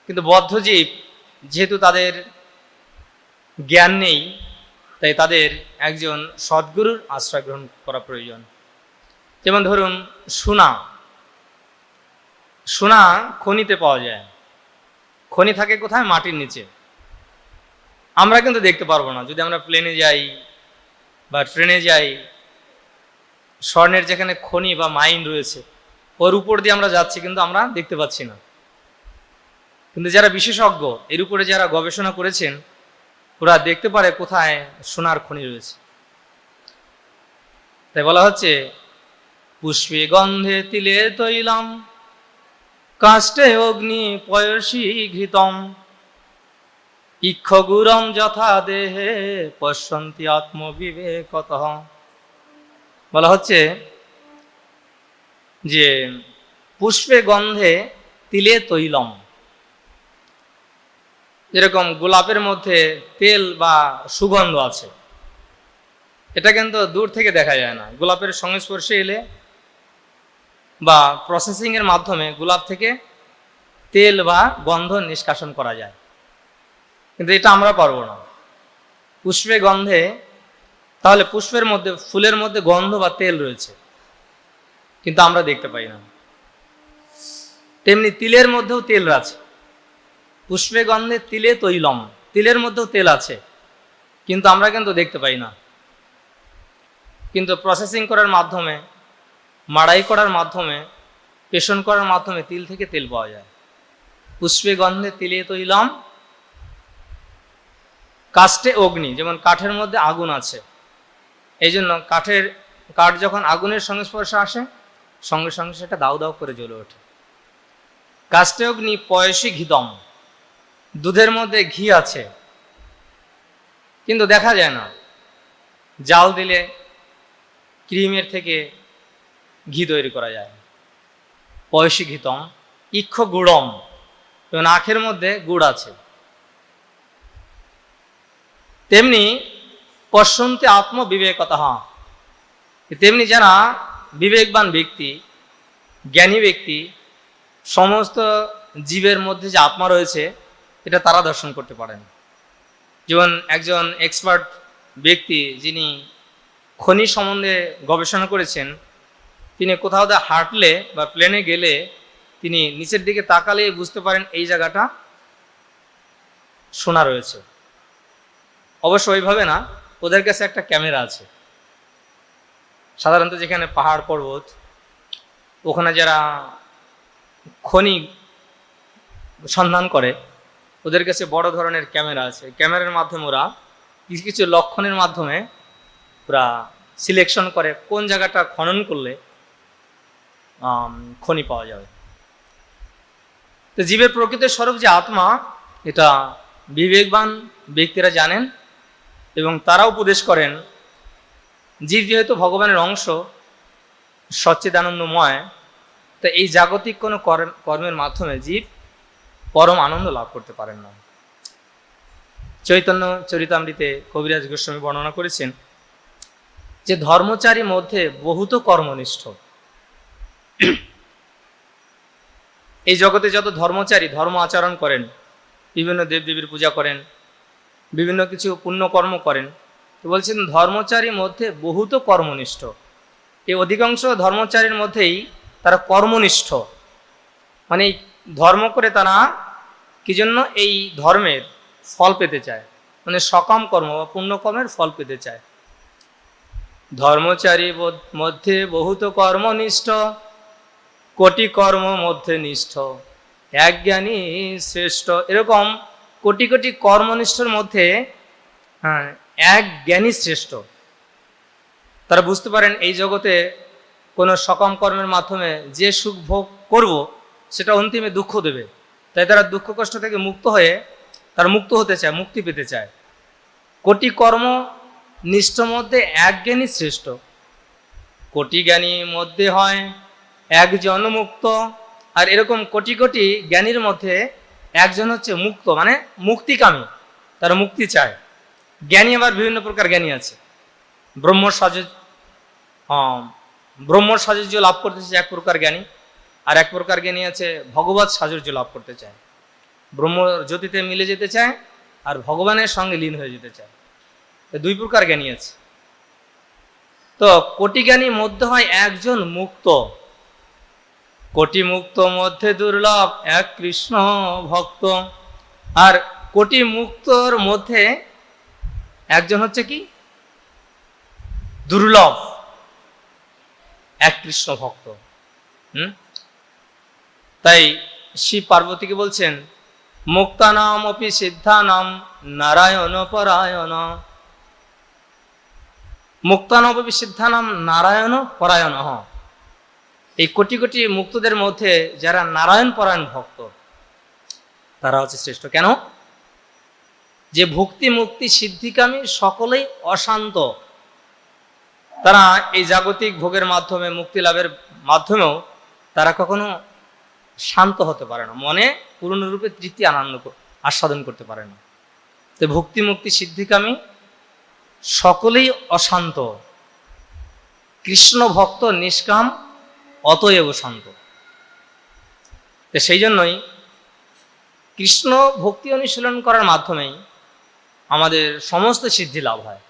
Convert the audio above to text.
কিন্তু বদ্ধজীব যেহেতু তাদের জ্ঞান নেই, তাই তাদের একজন সদ্গুরুর আশ্রয় গ্রহণ করা প্রয়োজন। যেমন ধরুন সোনা, সোনা খনিতে পাওয়া যায়। খনি থাকে কোথায়? মাটির নিচে। আমরা কিন্তু দেখতে পারবো না। যদি আমরা প্লেনে যাই বা ট্রেনে যাই, স্বর্ণের যেখানে খনি বা মাইন রয়েছে ওর উপর দিয়ে আমরা যাচ্ছি, কিন্তু আমরা দেখতে পাচ্ছি না। কিন্তু যারা বিশেষজ্ঞ, এর উপরে যারা গবেষণা করেছেন, ওরা দেখতে পারে কোথায় সোনার খনি রয়েছে। তাই বলা হচ্ছে, পুষ্পে গন্ধে তিলে তৈলাম, কাষ্ঠে অগ্নি পয়সী ঘৃতম, ইক্ষগুরম যথা দেহে পশ্যন্তি আত্মবিবেকতঃ। বলা হচ্ছে যে পুষ্পে গন্ধে তিলে তৈলম, যেরকম গোলাপের মধ্যে তেল বা সুগন্ধ আছে, এটা কিন্তু দূর থেকে দেখা যায় না। গোলাপের সংস্পর্শে এলে বা প্রসেসিং এর মাধ্যমে গোলাপ থেকে তেল বা গন্ধ নিষ্কাশন করা যায়, কিন্তু এটা আমরা পারবো না। পুষ্পে গন্ধে, তাহলে পুষ্পের মধ্যে, ফুলের মধ্যে গন্ধ বা তেল রয়েছে, কিন্তু আমরা দেখতে পাই না। তেমনি তিলের মধ্যেও তেল আছে। পুষ্পে গন্ধে তিলে তৈলম, তিলের মধ্যেও তেল আছে, কিন্তু আমরা কিন্তু দেখতে পাই না। কিন্তু প্রসেসিং করার মাধ্যমে, মাড়াই করার মাধ্যমে, পেষণ করার মাধ্যমে তিল থেকে তেল পাওয়া যায়। পুষ্পে গন্ধে তিলে তৈলম, কাষ্ঠে অগ্নি, যেমন কাঠের মধ্যে আগুন আছে, এই জন্য কাঠ যখন আগুনের সংস্পর্শে আসে, সঙ্গে সঙ্গে সেটা দাউ দাউ করে জ্বলে ওঠে। কাষ্ঠে অগ্নি পয়সী ঘৃতম, দুধের মধ্যে ঘি আছে, কিন্তু দেখা যায় না। জাল দিলে ক্রিমের থেকে ঘি তৈরি করা যায়। পয়সী ঘৃতম, ইক্ষ গুড়ম, যেমন আখের মধ্যে গুড় আছে। তেমনি পশ্যন্তি আত্মবিবেকতঃ, তেমনি যারা বিবেকবান ব্যক্তি, জ্ঞানী ব্যক্তি, সমস্ত জীবের মধ্যে যে আত্মা রয়েছে এটা তারা দর্শন করতে পারেন। যেমন একজন এক্সপার্ট ব্যক্তি যিনি খনি সম্বন্ধে গবেষণা করেছেন, তিনি কোথাও হাঁটলে বা প্লেনে গেলে তিনি নিচের দিকে তাকালে বুঝতে পারেন এই জায়গাটা সোনা রয়েছে। অবশ্য ওইভাবে না, ওদের কাছে একটা ক্যামেরা আছে। সাধারণত যেখানে পাহাড় পর্বত, ওখানে যারা খনি সন্ধান করে, ওদের কাছে বড় ধরনের ক্যামেরা আছে। ক্যামেরার মাধ্যমে ওরা কিছু কিছু লক্ষণের মাধ্যমে ওরা সিলেকশন করে কোন জায়গাটা খনন করলে খনি পাওয়া যাবে। তো জীবের প্রকৃত স্বরূপ যে আত্মা, এটা বিবেকবান ব্যক্তিরা জানেন এবং তারা উপদেশ করেন। জীব যেহেতু ভগবানের অংশ, সচ্চিদানন্দময়, তো এই জাগতিক কোনো কর্মের মাধ্যমে জীব পরম আনন্দ লাভ করতে পারেন না। চৈতন্য চরিতামৃতে কবিরাজ গোস্বামী বর্ণনা করেছেন যে ধর্মচারী মধ্যে বহুত কর্মনিষ্ঠ। এই জগতে যত ধর্মচারী ধর্ম আচরণ করেন, বিভিন্ন দেবদেবীর পূজা করেন, বিভিন্ন কিছু পুণ্যকর্ম করেন, তো বলছেন ধর্মচারীর মধ্যে বহুত কর্মনিষ্ঠ। এই অধিকাংশ ধর্মচারীর মধ্যেই তারা কর্মনিষ্ঠ, মানে ধর্ম করে তারা কি জন্য? এই ধর্মের ফল পেতে চায়, মানে সকাম কর্ম বা পুণ্যকর্মের ফল পেতে চায়। ধর্মচারী মধ্যে বহুত কর্মনিষ্ঠ, কোটি কর্ম মধ্যে নিষ্ঠ, এক জ্ঞানী শ্রেষ্ঠ। এরকম কোটি কোটি কর্মনিষ্ঠর মধ্যে এক জ্ঞানী শ্রেষ্ঠ। তারা বুঝতে পারেন এই জগতে কোনো সকাম কর্মের মাধ্যমে যে সুখ ভোগ করব সেটা অন্তিমে দুঃখ দেবে, তাই তারা দুঃখ কষ্ট থেকে মুক্ত হয়ে তারা মুক্ত হতে চায়, মুক্তি পেতে চায়। কোটি কর্ম নিষ্ঠ মধ্যে এক জ্ঞানী শ্রেষ্ঠ, কোটি জ্ঞানী মধ্যে হয় একজন মুক্ত। আর এরকম কোটি কোটি জ্ঞানীর মধ্যে একজন হচ্ছে মুক্ত, মানে মুক্তিকামী, তারা মুক্তি চায়। জ্ঞানী আবার বিভিন্ন প্রকার জ্ঞানী আছে। ব্রহ্মর সাযুজ্য লাভ করতে চায় এক প্রকার জ্ঞানী, আর এক প্রকার জ্ঞানী আছে ভগবৎ সাযুজ্য লাভ করতে চায়। ব্রহ্মজ্যোতিতে মিলে যেতে চায় আর ভগবানের সঙ্গে লীন হয়ে যেতে চায়। দুই প্রকার জ্ঞানী আছে। তো কোটি জ্ঞানী মধ্যে হয় একজন মুক্ত, কোটি মুক্ত মধ্যে দুর্লভ এক কৃষ্ণ ভক্ত। আর কোটি মুক্তর মধ্যে একজন হচ্ছে কি দুর্লভ এক কৃষ্ণ ভক্ত। তাই শিব পার্বতীকে বলছেন মুক্তানাম অপি সিদ্ধানাম নারায়ণ পরায়ণ। মুক্তানাম অপি সিদ্ধানাম নারায়ণ পরায়ণ। এই কোটি কোটি মুক্তদের মধ্যে যারা নারায়ণ পরায়ণ ভক্ত তারা হচ্ছে শ্রেষ্ঠ। কেন? যে ভক্তি মুক্তি সিদ্ধিকামী সকলেই অশান্ত, তারা এই জাগতিক ভোগের মাধ্যমে মুক্তি লাভের মাধ্যমেও তারা কখনো শান্ত হতে পারে না, মনে পূর্ণরূপে তৃপ্তি আনন্দ আস্বাদন করতে পারে না। তো ভক্তি মুক্তি সিদ্ধিকামী সকলেই অশান্ত, কৃষ্ণ ভক্ত নিষ্কাম অতএব শান্ত। তো সেই জন্যই কৃষ্ণ ভক্তি অনুশীলন করার মাধ্যমেই আমাদের সমস্ত সিদ্ধি লাভ হয়।